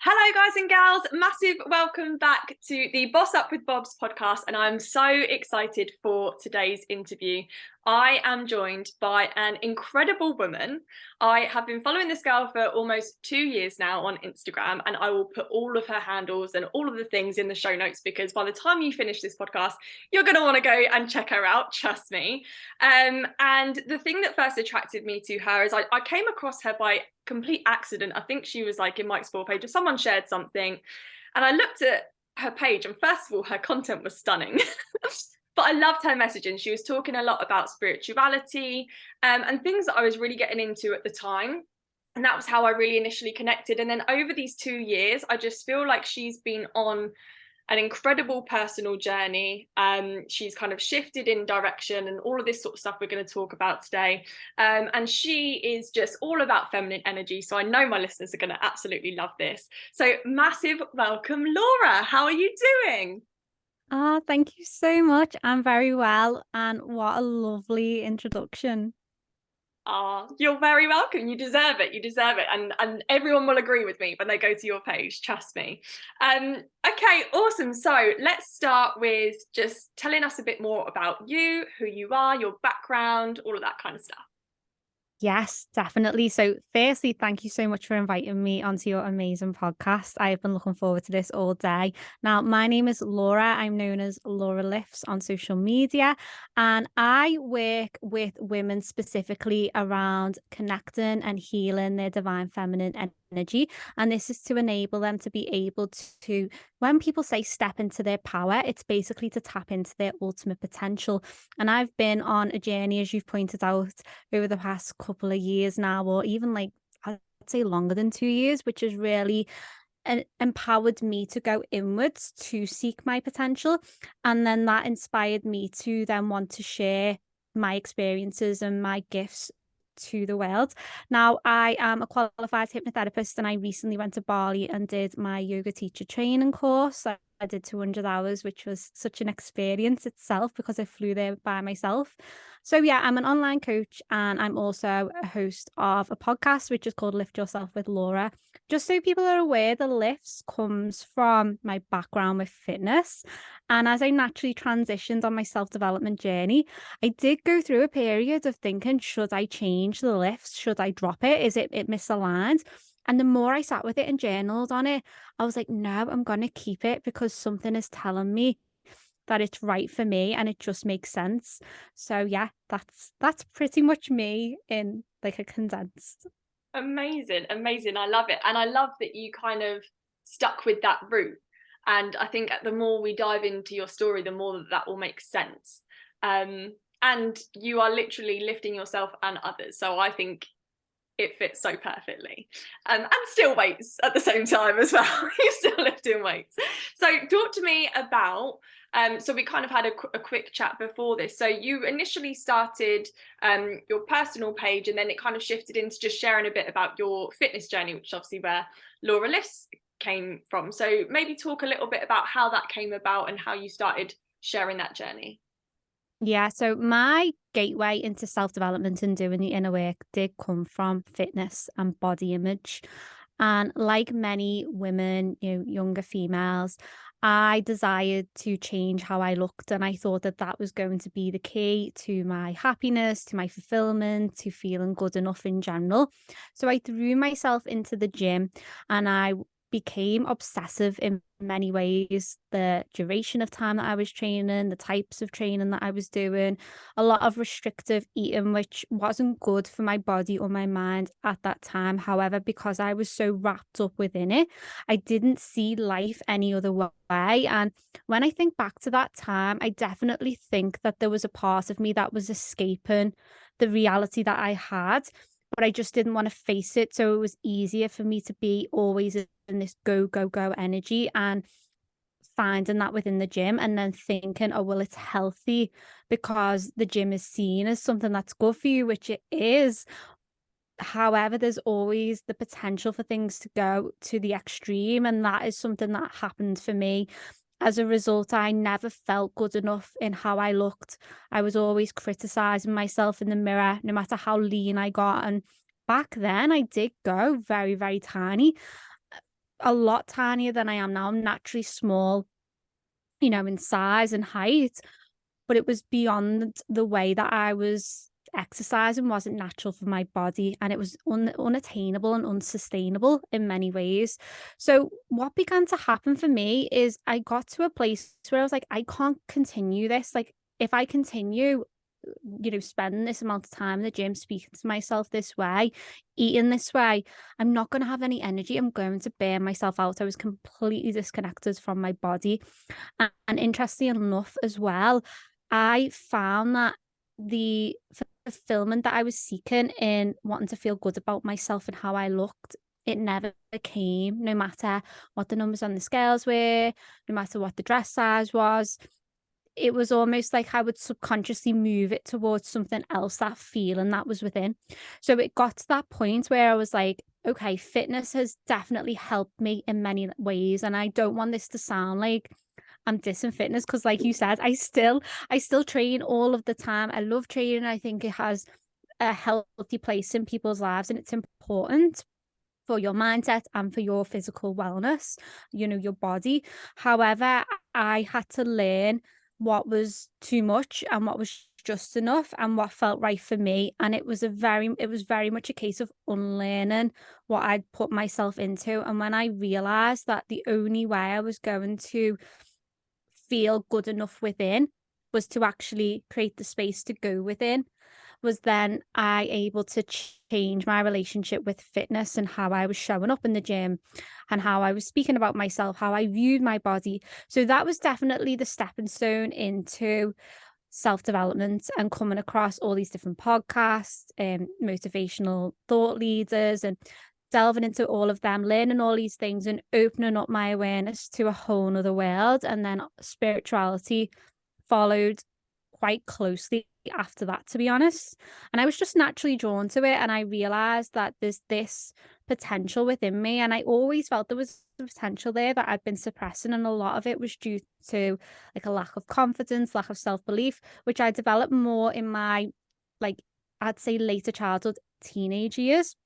Hello, guys and gals. Massive welcome back to the Boss Up with Bob's podcast. And I'm so excited for today's interview. I am joined by an incredible woman. I have been following this girl for almost 2 years now on Instagram, and I will put all of her handles and all of the things in the show notes because by the time you finish this podcast, you're going to want to go and check her out. Trust me. And the thing that first attracted me to her is I came across her by complete accident. I think she was like in my Explore page or someone shared something, and I looked at her page, and first of all, her content was stunning. But I loved her messaging. She was talking a lot about spirituality and things that I was really getting into at the time. And that was how I really initially connected. And then over these 2 years, I just feel like she's been on an incredible personal journey. She's kind of shifted in direction and all of this sort of stuff we're going to talk about today. And she is just all about feminine energy. So I know my listeners are going to absolutely love this. So massive welcome, Laura. How are you doing? Thank you so much. I'm very well, and what a lovely introduction. You're very welcome. You deserve it. You deserve it. And everyone will agree with me when they go to your page. Trust me. Okay, awesome. So let's start with just telling us a bit more about you, who you are, your background, all of that kind of stuff. Yes, definitely. So, firstly, thank you so much for inviting me onto your amazing podcast. I've been looking forward to this all day. Now, my name is Laura. I'm known as Laura Lifts on social media, and I work with women specifically around connecting and healing their divine feminine energy. And this is to enable them to be able to, when people say step into their power, it's basically to tap into their ultimate potential. And I've been on a journey, as you've pointed out, over the past couple of years now, or even like I'd say longer than 2 years, which has really empowered me to go inwards to seek my potential. And then that inspired me to then want to share my experiences and my gifts to the world. Now, I am a qualified hypnotherapist, and I recently went to Bali and did my yoga teacher training course. I did 200 hours, which was such an experience itself because I flew there by myself. So, yeah, I'm an online coach, and I'm also a host of a podcast, which is called Lift Yourself with Laura. Just so people are aware, the lifts comes from my background with fitness. And as I naturally transitioned on my self-development journey, I did go through a period of thinking, should I change the lifts? Should I drop it? Is it misaligned? And the more I sat with it and journaled on it, I was like, no, I'm going to keep it because something is telling me that it's right for me and it just makes sense. So yeah, that's pretty much me in like a condensed. Amazing, amazing. I love it. And I love that you kind of stuck with that route. And I think the more we dive into your story, the more that will make sense. And you are literally lifting yourself and others. So I think it fits so perfectly. And still weights at the same time as well. You're still lifting weights. So talk to me about, so we kind of had a quick chat before this. So you initially started your personal page, and then it kind of shifted into just sharing a bit about your fitness journey, which is obviously where Laura Lifts came from. So maybe talk a little bit about how that came about and how you started sharing that journey. Yeah, so my gateway into self-development and doing the inner work did come from fitness and body image. And like many women, younger females, I desired to change how I looked. And I thought that that was going to be the key to my happiness, to my fulfillment, to feeling good enough in general. So I threw myself into the gym, and I became obsessive in many ways. The duration of time that I was training, the types of training that I was doing, a lot of restrictive eating, which wasn't good for my body or my mind at that time. However, because I was so wrapped up within it, I didn't see life any other way. And when I think back to that time, I definitely think that there was a part of me that was escaping the reality that I had, but I just didn't want to face it. So it was easier for me to be always in this go, go, go energy, and finding that within the gym and then thinking, oh, well, it's healthy because the gym is seen as something that's good for you, which it is. However, there's always the potential for things to go to the extreme. And that is something that happened for me. As a result, I never felt good enough in how I looked. I was always criticizing myself in the mirror, no matter how lean I got. And back then, I did go very, very tiny. a lot tinier than I am now. I'm naturally small, you know, in size and height, but it was beyond the way that I was exercising wasn't natural for my body, and it was unattainable and unsustainable in many ways. So what began to happen for me is I got to a place where I was like, I can't continue this. Like, if I continue, you know, spending this amount of time in the gym, speaking to myself this way, eating this way, I'm not going to have any energy. I'm going to burn myself out. I was completely disconnected from my body. And interestingly enough, as well, I found that the fulfillment that I was seeking in wanting to feel good about myself and how I looked, it never came, no matter what the numbers on the scales were, no matter what the dress size was. It was almost like I would subconsciously move it towards something else, that feeling that was within. So it got to that point where I was like, okay, fitness has definitely helped me in many ways. And I don't want this to sound like I'm dissing fitness, because like you said, I still train all of the time. I love training. I think it has a healthy place in people's lives, and it's important for your mindset and for your physical wellness, you know, your body. However, I had to learn what was too much and what was just enough and what felt right for me. And it was very much a case of unlearning what I'd put myself into. And when I realized that the only way I was going to feel good enough within was to actually create the space to go within, was then I able to change my relationship with fitness and how I was showing up in the gym and how I was speaking about myself, how I viewed my body. So that was definitely the stepping stone into self-development and coming across all these different podcasts and motivational thought leaders and delving into all of them, learning all these things and opening up my awareness to a whole nother world. And then spirituality followed quite closely after that, to be honest. And I was just naturally drawn to it. And I realized that there's this potential within me. And I always felt there was the potential there that I'd been suppressing. And a lot of it was due to like a lack of confidence, lack of self-belief, which I developed more in my, like, I'd say later childhood, teenage years.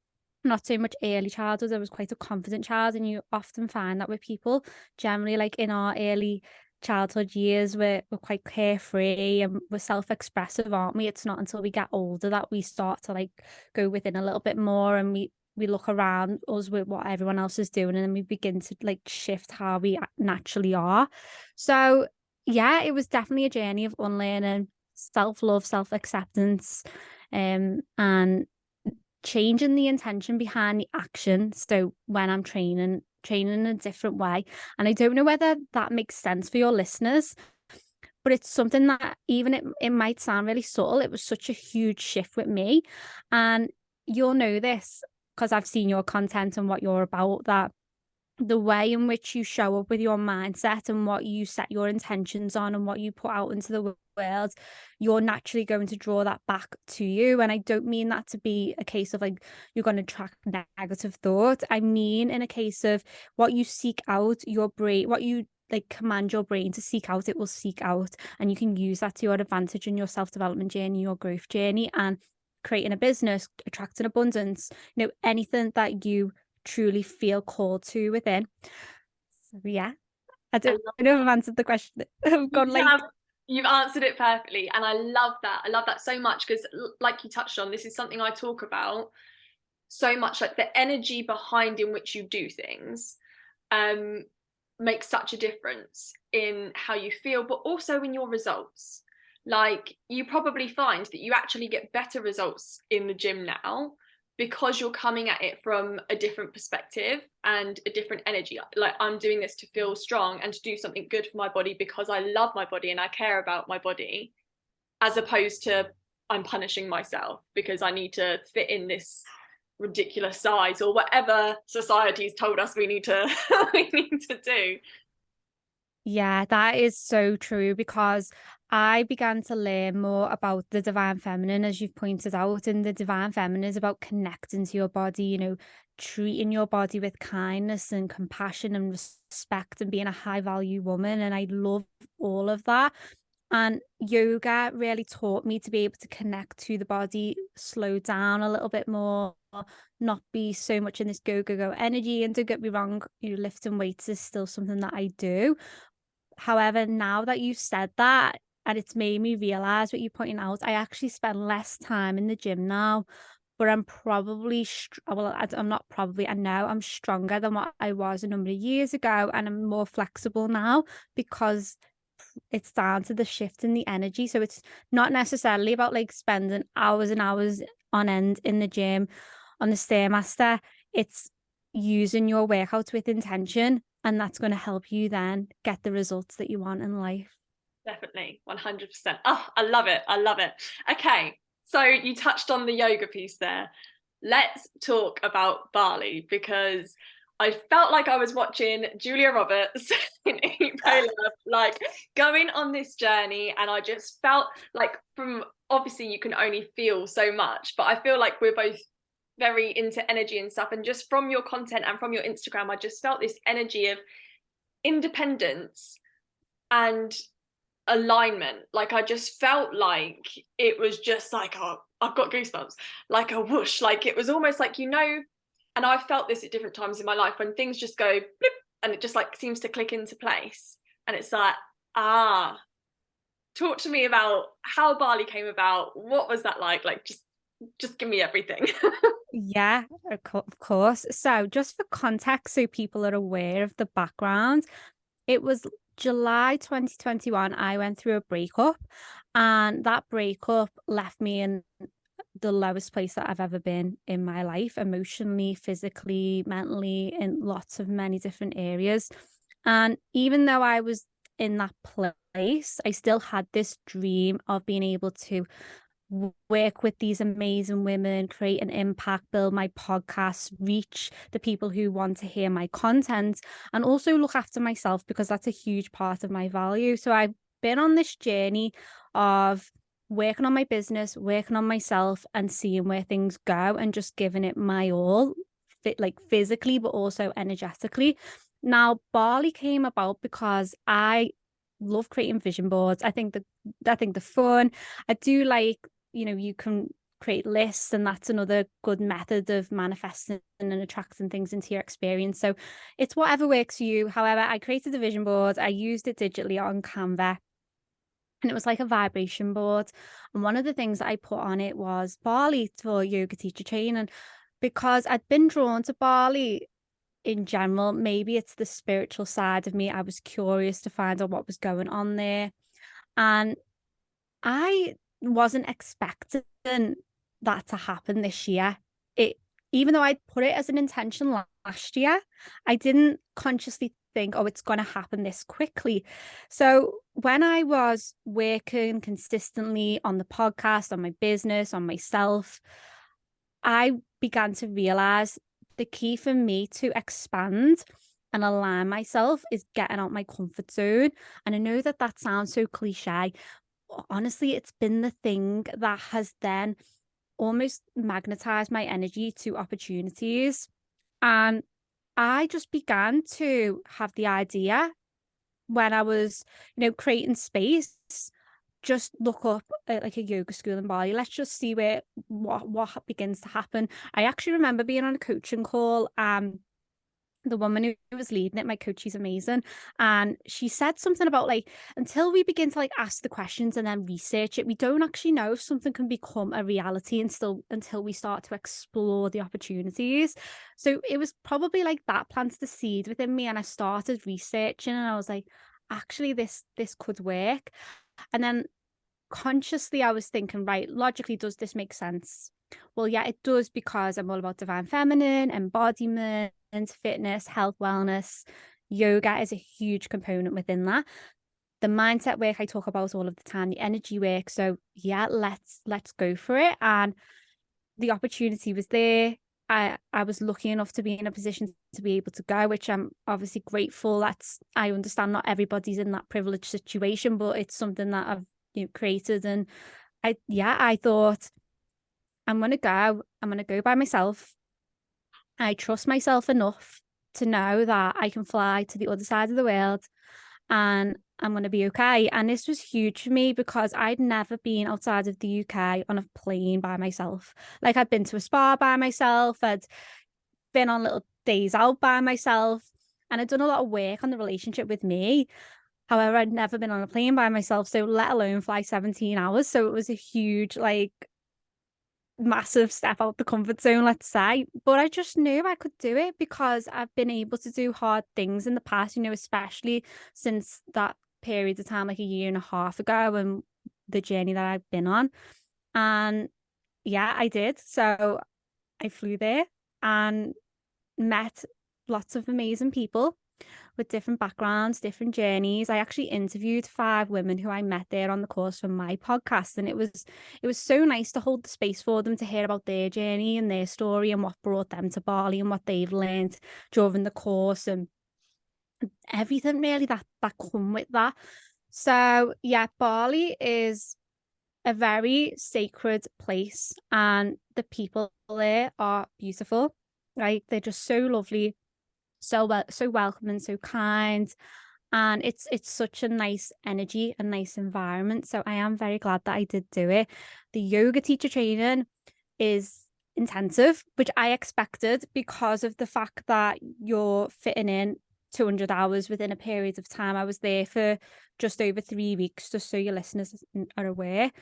Not so much early childhood. I was quite a confident child, and you often find that with people generally like in our early childhood years, we're quite carefree and we're self-expressive, aren't we? It's not until we get older that we start to like go within a little bit more, and we look around us with what everyone else is doing, and then we begin to like shift how we naturally are. So yeah, it was definitely a journey of unlearning, self-love, self-acceptance, and changing the intention behind the action. So when I'm training in a different way. And I don't know whether that makes sense for your listeners, but it's something that even it might sound really subtle. It was such a huge shift with me. And you'll know this because I've seen your content and what you're about, that the way in which you show up with your mindset and what you set your intentions on and what you put out into the world, you're naturally going to draw that back to you. And I don't mean that to be a case of like you're going to attract negative thoughts. I mean, in a case of what you seek out, your brain, what you like command your brain to seek out, it will seek out. And you can use that to your advantage in your self-development journey, your growth journey, and creating a business, attracting abundance, you know, anything that you truly feel called to within. So yeah, I don't know if I've answered the question. I've gone like You've answered it perfectly, and I love that. I love that so much because, like you touched on, this is something I talk about so much. Like the energy behind in which you do things, makes such a difference in how you feel, but also in your results. Like you probably find that you actually get better results in the gym now because you're coming at it from a different perspective and a different energy. Like I'm doing this to feel strong and to do something good for my body because I love my body and I care about my body, as opposed to I'm punishing myself because I need to fit in this ridiculous size or whatever society's told us we need to we need to do. yeah, that is so true, because I began to learn more about the divine feminine, as you've pointed out. And the divine feminine is about connecting to your body, you know, treating your body with kindness and compassion and respect and being a high value woman. And I love all of that. And yoga really taught me to be able to connect to the body, slow down a little bit more, not be so much in this go, go, go energy. And don't get me wrong, lifting weights is still something that I do. However, now that you've said that, and it's made me realize what you're pointing out, I actually spend less time in the gym now, but I'm probably, I'm not probably, I know I'm stronger than what I was a number of years ago, and I'm more flexible now because it's down to the shift in the energy. So it's not necessarily about like spending hours and hours on end in the gym on the Stairmaster. It's using your workouts with intention, and that's going to help you then get the results that you want in life. Definitely, 100%. Oh, I love it. I love it. Okay, so you touched on the yoga piece there. Let's talk about Bali, because I felt like I was watching Julia Roberts in Eat, Pray, Love, like going on this journey, and I just felt like, from obviously you can only feel so much, but I feel like we're both very into energy and stuff, and just from your content and from your Instagram, I just felt this energy of independence and alignment. Like I just felt like it was just like, oh, I've got goosebumps, like a whoosh, like it was almost like, and I felt this at different times in my life when things just go blip, and it just like seems to click into place, and it's like, talk to me about how Bali came about. What was that like just give me everything. Yeah, of course. So just for context, so people are aware of the background, it was July 2021, I went through a breakup, and that breakup left me in the lowest place that I've ever been in my life, emotionally, physically, mentally, in lots of many different areas. And even though I was in that place, I still had this dream of being able to work with these amazing women, create an impact, build my podcast, reach the people who want to hear my content, and also look after myself, because that's a huge part of my value. So I've been on this journey of working on my business, working on myself, and seeing where things go, and just giving it my all, like physically, but also energetically. Now, Bali came about because I love creating vision boards. I think they're fun. I do like, you can create lists, and that's another good method of manifesting and attracting things into your experience. So it's whatever works for you. However, I created a vision board. I used it digitally on Canva, and it was like a vibration board. And one of the things that I put on it was Bali for yoga teacher training, because I'd been drawn to Bali in general. Maybe it's the spiritual side of me. I was curious to find out what was going on there. And I wasn't expecting that to happen this year. Even though I'd put it as an intention last year, I didn't consciously think, oh, it's going to happen this quickly. So when I was working consistently on the podcast, on my business, on myself, I began to realize the key for me to expand and align myself is getting out my comfort zone. And I know that that sounds so cliche. Honestly, it's been the thing that has then almost magnetized my energy to opportunities. And I just began to have the idea when I was, creating space, just look up at like a yoga school in Bali. Let's just see what begins to happen. I actually remember being on a coaching call. The woman who was leading it, my coach, she's amazing. And she said something about like, until we begin to like ask the questions and then research it, we don't actually know if something can become a reality until we start to explore the opportunities. So it was probably like that planted the seed within me, and I started researching, and I was like, actually this could work. And then consciously I was thinking, right, logically, does this make sense? Well, yeah, it does, because I'm all about divine feminine, embodiment, fitness, health, wellness. Yoga is a huge component within that. The mindset work I talk about all of the time, the energy work. So yeah, let's go for it. And the opportunity was there. I was lucky enough to be in a position to be able to go, which I'm obviously grateful. I understand not everybody's in that privileged situation, but it's something that I've created. And I thought, I'm going to go by myself. I trust myself enough to know that I can fly to the other side of the world, and I'm going to be okay. And this was huge for me because I'd never been outside of the UK on a plane by myself. Like, I'd been to a spa by myself, I'd been on little days out by myself, and I'd done a lot of work on the relationship with me. However, I'd never been on a plane by myself, so let alone fly 17 hours. So it was a huge, like, massive step out the comfort zone, let's say. But I just knew I could do it because I've been able to do hard things in the past, especially since that period of time, like a year and a half ago, and the journey that I've been on. And yeah, I did. So I flew there and met lots of amazing people with different backgrounds, different journeys. I actually interviewed 5 women who I met there on the course for my podcast, and it was so nice to hold the space for them to hear about their journey and their story and what brought them to Bali and what they've learned during the course and everything really that come with that. So yeah, Bali is a very sacred place, and the people there are beautiful. Right, they're just so lovely, so welcoming, so kind, and it's such a nice energy, a nice environment. So I am very glad that I did do it. The yoga teacher training is intensive, which I expected because of the fact that you're fitting in 200 hours within a period of time. I was there for just over 3 weeks, just so your listeners are aware.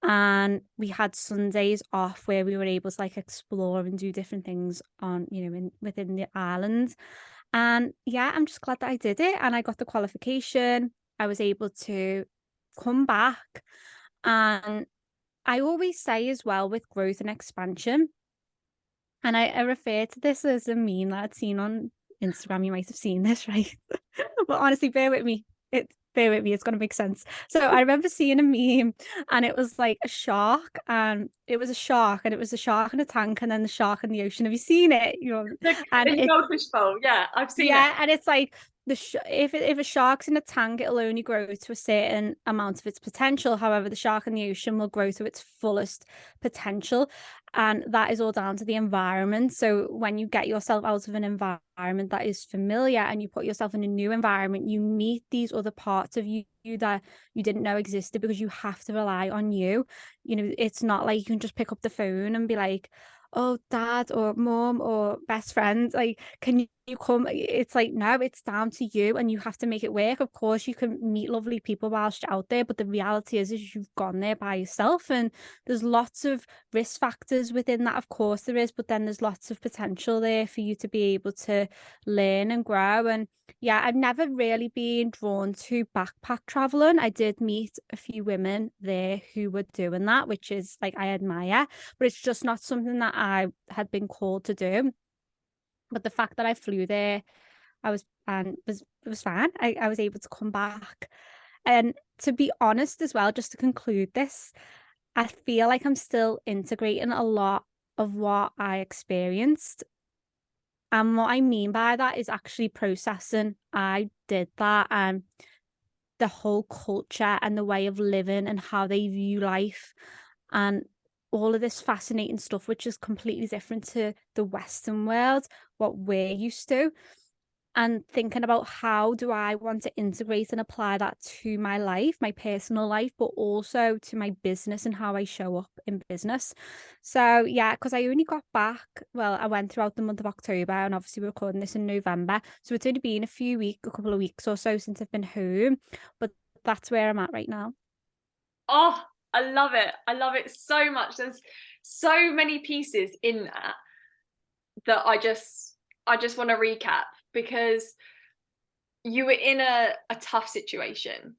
And we had Sundays off where we were able to like explore and do different things on, within the island. And yeah, I'm just glad that I did it and I got the qualification. I was able to come back. And I always say as well, with growth and expansion, and I refer to this as a meme that I'd seen on Instagram. You might have seen this, right? But honestly, bear with me, it's gonna make sense. So I remember seeing a meme, and it was like a shark, and it was a shark, and it was a shark in a tank, and then the shark in the ocean. Have you seen it? And In it Goldfish Bowl, yeah, I've seen it. yeah, and it's like if a shark's in a tank, it'll only grow to a certain amount of its potential. However, the shark in the ocean will grow to its fullest potential, and that is all down to the environment. So when you get yourself out of an environment that is familiar and you put yourself in a new environment, you meet these other parts of you that you didn't know existed because you have to rely on you. It's not like you can just pick up the phone and be like, oh, dad or mom or best friend, like, can you come? It's like, no, it's down to you and you have to make it work. Of course, you can meet lovely people whilst you're out there, but the reality is you've gone there by yourself, and there's lots of risk factors within that. Of course there is, but then there's lots of potential there for you to be able to learn and grow. And yeah, I've never really been drawn to backpack traveling. I did meet a few women there who were doing that, which is like, I admire, but it's just not something that I had been called to do. But the fact that I flew there, it was fine. I was able to come back. And to be honest as well, just to conclude this, I feel like I'm still integrating a lot of what I experienced. And what I mean by that is actually processing. I did that, and the whole culture and the way of living and how they view life and all of this fascinating stuff, which is completely different to the Western world, what we're used to. And thinking about how do I want to integrate and apply that to my life, my personal life, but also to my business and how I show up in business. So yeah, because I only got back, well, I went throughout the month of October, and obviously we're recording this in November. So it's only been a couple of weeks or so since I've been home, but that's where I'm at right now. Oh, I love it. I love it so much. There's so many pieces in that I just want to recap, because you were in a tough situation,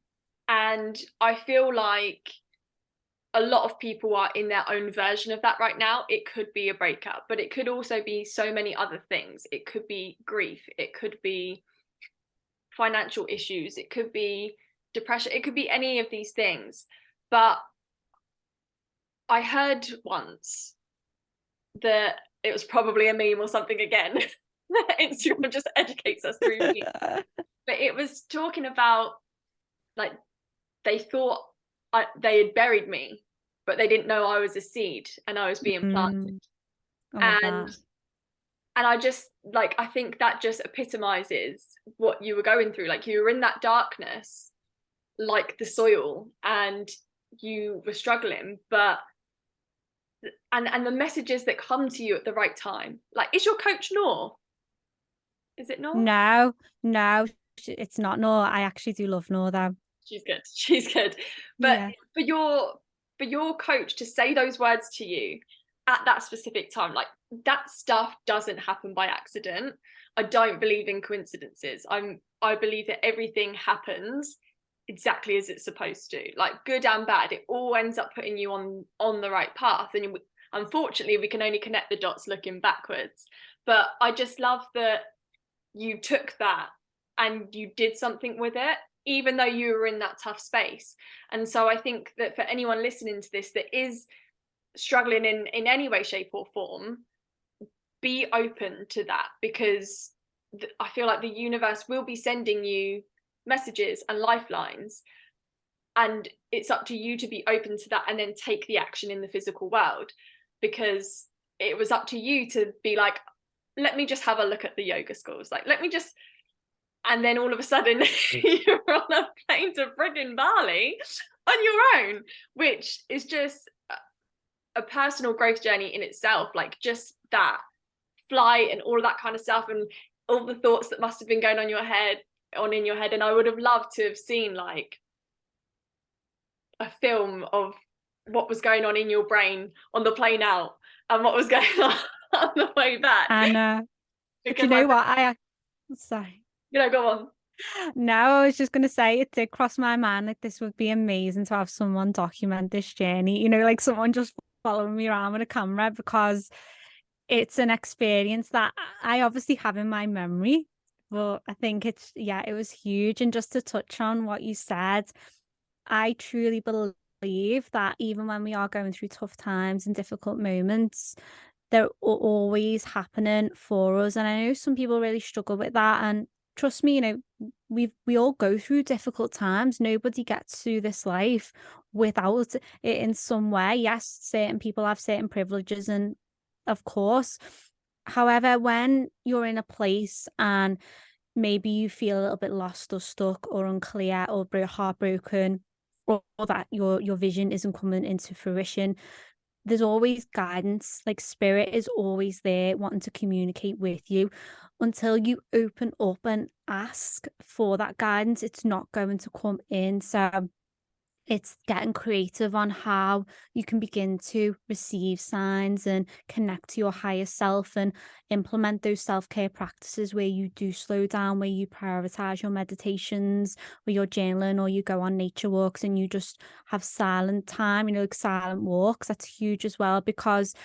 and I feel like a lot of people are in their own version of that right now. It could be a breakup, but it could also be so many other things. It could be grief, it could be financial issues, it could be depression, it could be any of these things. But I heard once that it was probably a meme or something again. Instagram just educates us through memes. But it was talking about, like, they thought they had buried me, but they didn't know I was a seed and I was being planted. I love And that. I just, like, I think that just epitomizes what you were going through. Like, you were in that darkness, like the soil and you were struggling, but and the messages that come to you at the right time. Like, is your coach Noor? Is it Noor? No, no, it's not Noor. I actually do love Noor though. She's good. She's good. But Yeah. for your coach to say those words to you at that specific time, like, that stuff doesn't happen by accident. I don't believe in coincidences. I believe that everything happens exactly as it's supposed to. Like, good and bad, it all ends up putting you on the right path. And unfortunately, we can only connect the dots looking backwards. But I just love that you took that and you did something with it, even though you were in that tough space. And so I think that for anyone listening to this that is struggling in any way, shape, or form, be open to that, because I feel like the universe will be sending you messages and lifelines, and it's up to you to be open to that and then take the action in the physical world. Because it was up to you to be like, let me just have a look at the yoga schools, like, let me just, and then all of a sudden you're on a plane to friggin' Bali on your own, which is just a personal growth journey in itself. Like, just that flight and all of that kind of stuff, and all the thoughts that must have been going on in your head. And I would have loved to have seen like a film of what was going on in your brain on the plane out and what was going on the way back. And but you Because, know like, what? Sorry. go on. No, I was just gonna say it did cross my mind like this would be amazing to have someone document this journey, like someone just following me around with a camera, because it's an experience that I obviously have in my memory. But I think it was huge. And just to touch on what you said, I truly believe that even when we are going through tough times and difficult moments, they're always happening for us. And I know some people really struggle with that. And trust me, we all go through difficult times. Nobody gets through this life without it in some way. Yes, certain people have certain privileges, and of course. However, when you're in a place and maybe you feel a little bit lost or stuck or unclear or heartbroken, or that your vision isn't coming into fruition, there's always guidance. Like, spirit is always there wanting to communicate with you. Until you open up and ask for that guidance, it's not going to come in. So it's getting creative on how you can begin to receive signs and connect to your higher self, and implement those self-care practices where you do slow down, where you prioritize your meditations or your journaling, or you go on nature walks and you just have silent time, like silent walks. That's huge as well, because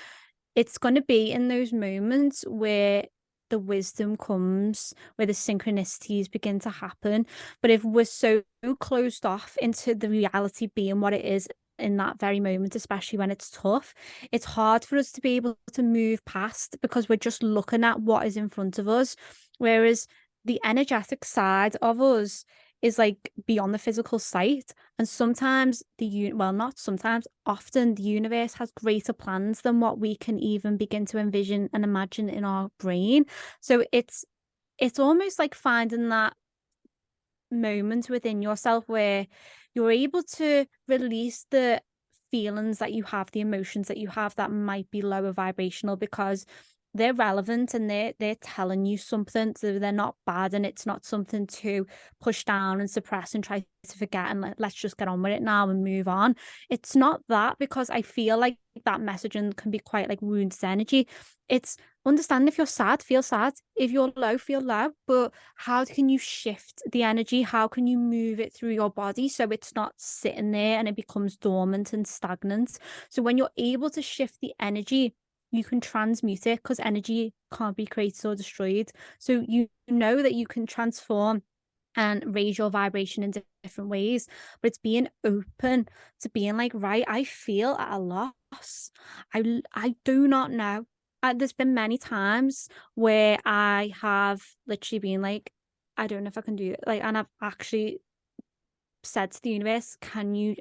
it's going to be in those moments where the wisdom comes, where the synchronicities begin to happen. But if we're so closed off into the reality being what it is in that very moment, especially when it's tough, it's hard for us to be able to move past, because we're just looking at what is in front of us. Whereas the energetic side of us is like beyond the physical sight. And sometimes not sometimes, often the universe has greater plans than what we can even begin to envision and imagine in our brain. So it's almost like finding that moment within yourself where you're able to release the feelings that you have, the emotions that you have that might be lower vibrational, because they're relevant and they're telling you something. So they're not bad, and it's not something to push down and suppress and try to forget and let's just get on with it now and move on. It's not that, because I feel like that messaging can be quite like wounded energy. It's understand, if you're sad, feel sad. If you're low, feel low. But how can you shift the energy? How can you move it through your body so it's not sitting there and it becomes dormant and stagnant? So when you're able to shift the energy, you can transmute it, because energy can't be created or destroyed. So you know that you can transform and raise your vibration in different ways. But it's being open to being like, right, I feel at a loss. I do not know. There's been many times where I have literally been like, I don't know if I can do it. Like, and I've actually said to the universe, can you?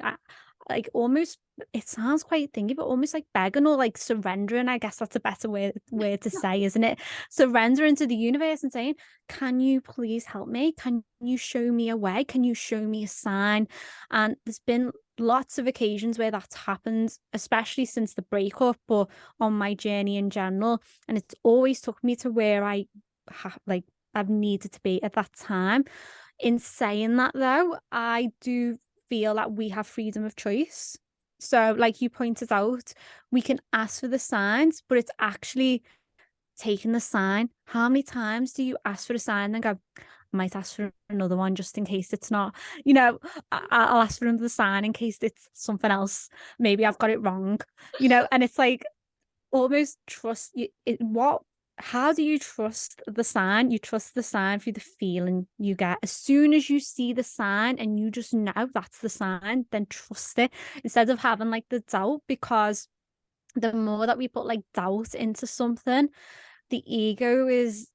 like almost, it sounds quite thingy, but almost like begging or like surrendering. I guess that's a better word to say, isn't it? Surrendering to the universe and saying, can you please help me? Can you show me a way? Can you show me a sign? And there's been lots of occasions where that's happened, especially since the breakup or on my journey in general. And it's always took me to where like I've needed to be at that time. In saying that though, I do feel that we have freedom of choice. So, like you pointed out, we can ask for the signs, but it's actually taking the sign. How many times do you ask for a sign and go, I might ask for another one just in case it's not, I'll ask for another sign in case it's something else. Maybe I've got it wrong, and it's like almost trust what how do you trust the sign? You trust the sign through the feeling you get. As soon as you see the sign and you just know that's the sign, then trust it instead of having like the doubt, because the more that we put like doubt into something, the ego is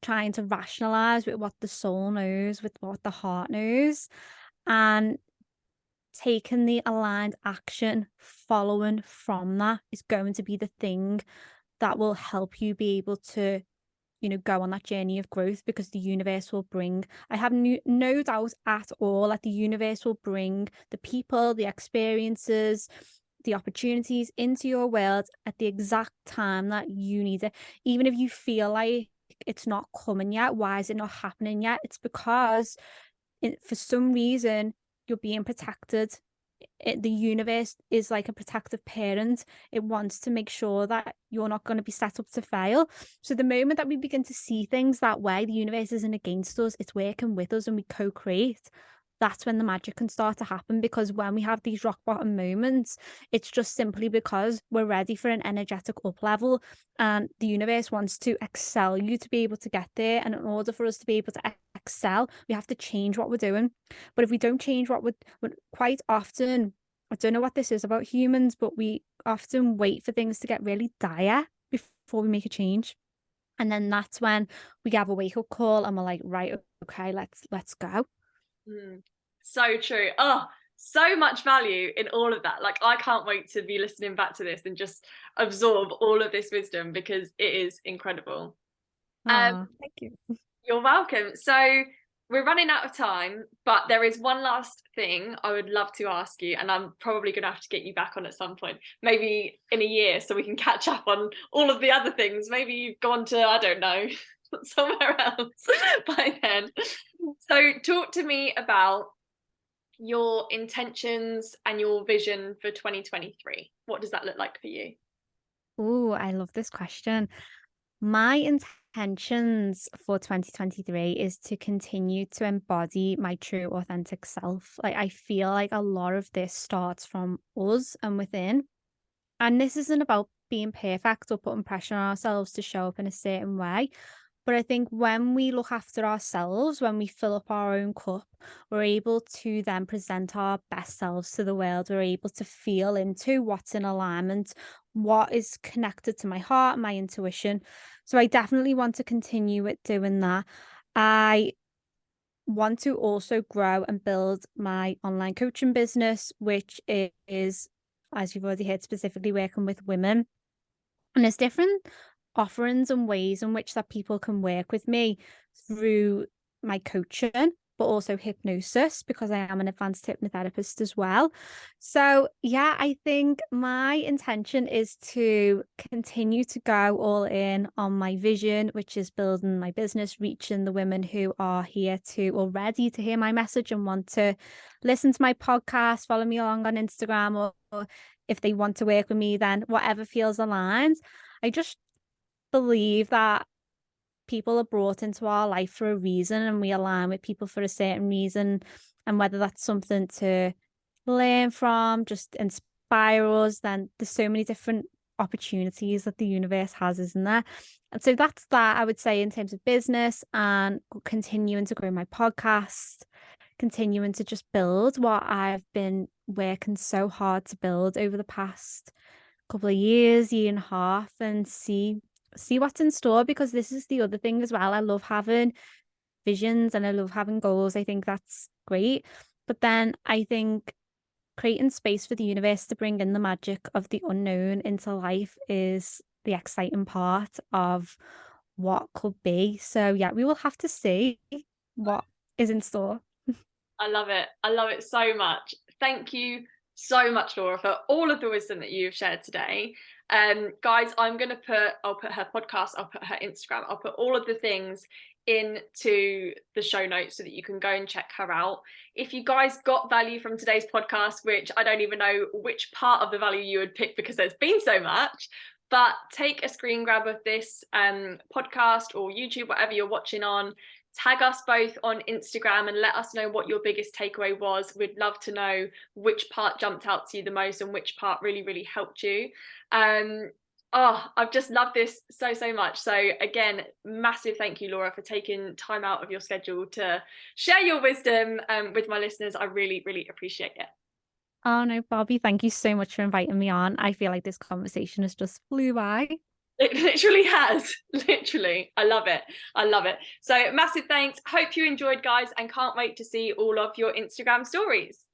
trying to rationalize with what the soul knows, with what the heart knows. And taking the aligned action following from that is going to be the thing that will help you be able to, go on that journey of growth, because the universe will bring, I have no doubt at all that the universe will bring the people, the experiences, the opportunities into your world at the exact time that you need it. Even if you feel like it's not coming yet, why is it not happening yet? It's because for some reason you're being protected. The universe is like a protective parent. It wants to make sure that you're not going to be set up to fail. So the moment that we begin to see things that way, the universe isn't against us, it's working with us, and we co-create. That's when the magic can start to happen, because when we have these rock bottom moments, it's just simply because we're ready for an energetic up level, and the universe wants to excel you to be able to get there. And in order for us to be able to excel, we have to change what we're doing. But if we don't change what we're quite often, I don't know what this is about humans, but we often wait for things to get really dire before we make a change. And then that's when we have a wake up call and we're like, right, okay, let's go. Mm, so true. Oh, so much value in all of that. Like, I can't wait to be listening back to this and just absorb all of this wisdom, because it is incredible. Um, Oh, thank you. you're welcome. So we're running out of time, but there is one last thing I would love to ask you, and I'm probably going to have to get you back on at some point, maybe in a year, so we can catch up on all of the other things. Maybe you've gone to, I don't know, somewhere else by then. So talk to me about your intentions and your vision for 2023. What does that look like for you? Oh, I love this question. My intentions for 2023 is to continue to embody my true authentic self. Like, I feel like a lot of this starts from us and within. And this isn't about being perfect or putting pressure on ourselves to show up in a certain way. But I think when we look after ourselves, when we fill up our own cup, we're able to then present our best selves to the world. We're able to feel into what's in alignment, what is connected to my heart, my intuition. So I definitely want to continue with doing that. I want to also grow and build my online coaching business, which is, as you've already heard, specifically working with women. And there's different offerings and ways in which that people can work with me through my coaching, but also hypnosis, because I am an advanced hypnotherapist as well. So yeah, I think my intention is to continue to go all in on my vision, which is building my business, reaching the women who are here to or ready to hear my message and want to listen to my podcast, follow me along on Instagram, or if they want to work with me, then whatever feels aligned. I just believe that people are brought into our life for a reason, and we align with people for a certain reason. And whether that's something to learn from, just inspire us, then there's so many different opportunities that the universe has, isn't there? And so that's that, I would say, in terms of business, and continuing to grow my podcast, continuing to just build what I've been working so hard to build over the past couple of year and a half, and see what's in store, because this is the other thing as well. I love having visions and I love having goals. I think that's great. But then I think creating space for the universe to bring in the magic of the unknown into life is the exciting part of what could be. So yeah, we will have to see what is in store. I love it. I love it so much. Thank you so much, Laura, for all of the wisdom that you've shared today. Guys, I'll put her podcast, I'll put her Instagram, I'll put all of the things into the show notes so that you can go and check her out. If you guys got value from today's podcast, which I don't even know which part of the value you would pick because there's been so much, but take a screen grab of this podcast or YouTube, whatever you're watching on. Tag us both on Instagram and let us know what your biggest takeaway was. We'd love to know which part jumped out to you the most and which part really, really helped you. I've just loved this so much. So again, massive thank you, Laura, for taking time out of your schedule to share your wisdom with my listeners. I really, really appreciate it. Oh no, Bobby, thank you so much for inviting me on. I feel like this conversation has just flew by. It literally has. Literally. I love it. I love it. So massive thanks. Hope you enjoyed, guys, and can't wait to see all of your Instagram stories.